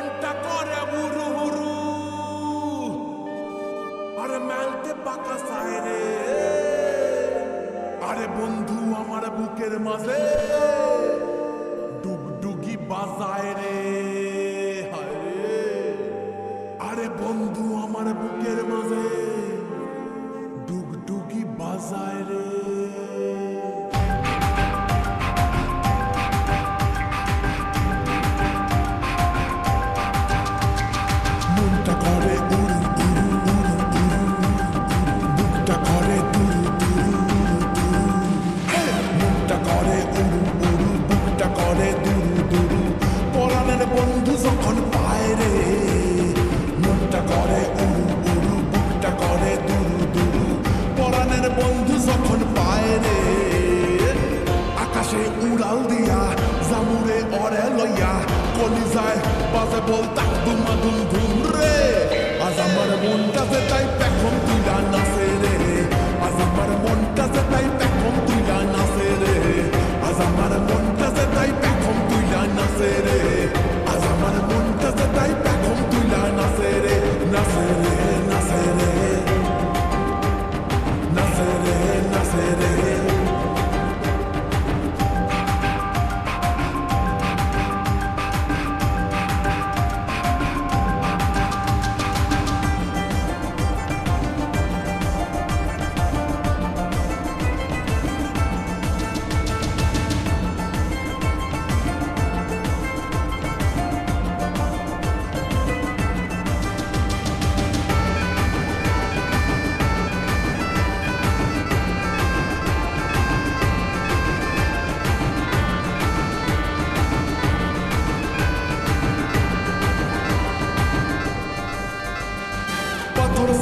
মনটা করে উরু উরু আরে মেলতে পাকা সাইরে আরে বন্ধু আমার বুকের মাঝে ডুগডুগি বাজায় রে আরে বন্ধু আমার বুকের মাঝে ডুগডুগি বাজায় রে বন্ধু যখন পায় রে মনটা করে উড়ু উড়ু বুকটা করে দুরু দুরু পরাণের বন্ধু যখন পায় রে আকাশে উড়াল দিয়া জামুরে অরে লইয়া কলিজায় বাজে বলতা দুমা দুম ধুম রে আজ আমার মনটা যে তাই পেখম তুইলা নাচে রে আজ আমার মনটা যে তাই পেখম তুইলা নাচে রে আজ আমার মনটা যে তাই পেখম তুইলা নাচে রে আজ আমার মনটা যে তাই পেখম তুইলা নাচে রে নাচে রে নাচে রে নাচে রে নাচে রে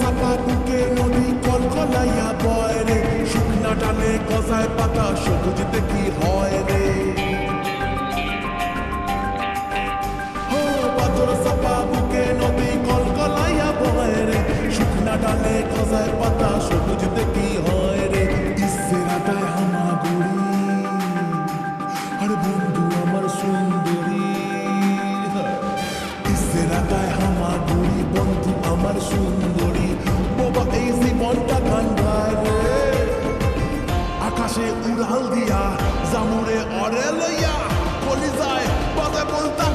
সাপা বুকে নদী কলকলাইয়া বয় রে শুকনা ডালে গজায় পাতা সবুজ দেখি হয় রে হো পাথর সাপা বুকে নদী কলকলাইয়া বয় রে শুকনা ডালে গজায় পাতা সবুজ দেখি হয় রে ইসেরাটায় হামাগুড়ি আর বন্ধু আমার সুন্দরী ইসেরাটায় হামাগুড়ি বন্ধু আমার সুন্দরী বাবা এই জীবনটা কান্দায় রে আকাশে উড়াল দিয়া জামুরে অরে লইয়া কলিজায় বাজে বলতাম